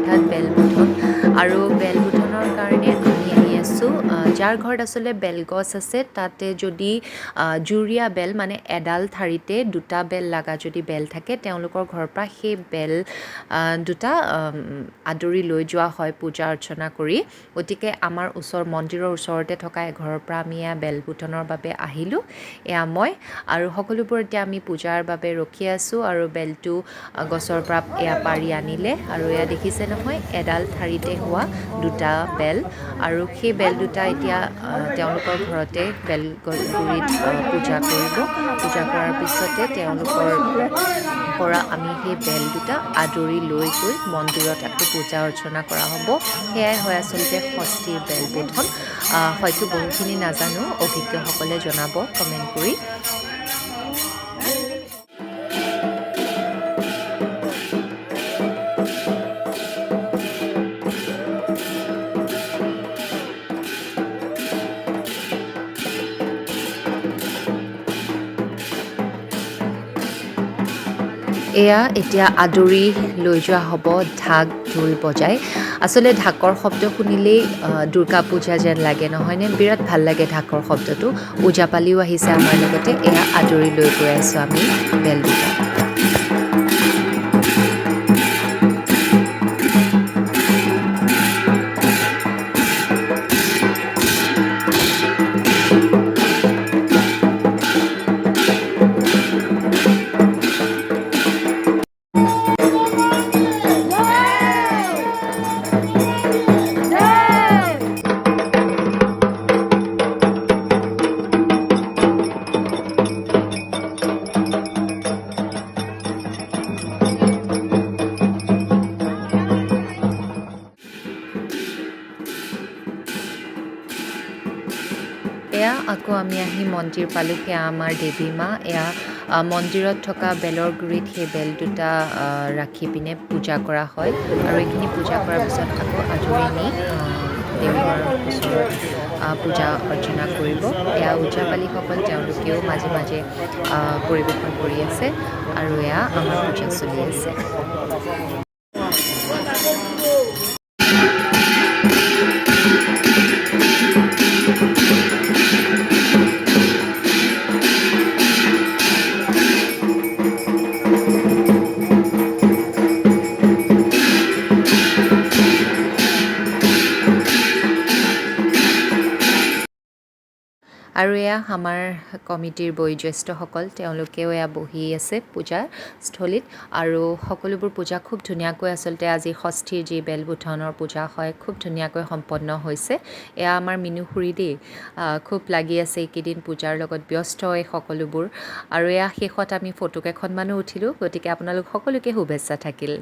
অৰ্থাৎ বেলবুঠন আৰু বেলবুঠনৰ কাৰণে আমি আহি আছোঁ যাৰ ঘৰত আচলতে বেলগছ আছে তাতে যদি জুৰীয়া বেল মানে এডাল ঠাৰিতে দুটা বেল লগা যদি বেল থাকে তেওঁলোকৰ ঘৰৰ পৰা সেই বেল দুটা আদৰি লৈ যোৱা হয় পূজা অৰ্চনা কৰি গতিকে আমাৰ মন্দিৰৰ ওচৰতে থকা এঘৰৰ পৰা আমি এয়া বেলবুঠনৰ বাবে আহিলোঁ এয়া মই আৰু সকলোবোৰ এতিয়া আমি পূজাৰ বাবে ৰখি আছোঁ আৰু বেলটো গছৰ পৰা এয়া পাৰি আনিলে আৰু এয়া দেখিছে নহয় এডাল ঠাৰিতে হোৱা দুটা বেল আৰু সেই বেল দুটা এতিয়া তেওঁলোকৰ ঘৰতে বেলগুৰিত পূজা কৰিব পূজা কৰাৰ পিছতে তেওঁলোকৰ পৰা আমি সেই বেল দুটা আদৰি লৈ গৈ মন্দিৰত আকৌ পূজা অৰ্চনা কৰা হ'ব সেয়াই হয় আচলতে ষষ্ঠীৰ বেলবুঠন হয়তো বহুখিনি নাজানো অভিজ্ঞসকলে জনাব কমেণ্ট কৰি এয়া এতিয়া আদৰি লৈ যোৱা হ'ব ঢাক ঢোল বজাই আচলতে ঢাকৰ শব্দ শুনিলেই দুৰ্গা পূজা যেন লাগে নহয়নে বিৰাট ভাল লাগে ঢাকৰ শব্দটো ওজাপালিও আহিছে আমাৰ লগতে এয়া আদৰি লৈ গৈ আছোঁ আমি বেল দুটা এয়া আকৌ আমি আহি মন্দিৰ পালোঁ সেয়া আমাৰ দেৱী মা এয়া মন্দিৰত থকা বেলৰ গুৰিত সেই বেল দুটা ৰাখি পিনে পূজা কৰা হয় আৰু এইখিনি পূজা কৰাৰ পিছত আকৌ আদৰি নি দেৱী মাৰ ওচৰত পূজা অৰ্চনা কৰিব এয়া ওজাপালিসকল তেওঁলোকেও মাজে মাজে পৰিৱেশন কৰি আছে আৰু এয়া আমাৰ পূজা চলি আছে আৰু এয়া আমাৰ কমিটিৰ বয়োজ্যেষ্ঠসকল তেওঁলোকেও এয়া বহি আছে পূজাস্থলীত আৰু সকলোবোৰ পূজা খুব ধুনীয়াকৈ আচলতে আজি ষষ্ঠীৰ যি বেলবুঠনৰ পূজা হয় খুব ধুনীয়াকৈ সম্পন্ন হৈছে এয়া আমাৰ মিনু খুৰী দেই খুব লাগি আছে এইকেইদিন পূজাৰ লগত ব্যস্ত এই সকলোবোৰ আৰু এয়া শেষত আমি ফটো কেইখনমানো উঠিলোঁ গতিকে আপোনালোক সকলোকে শুভেচ্ছা থাকিল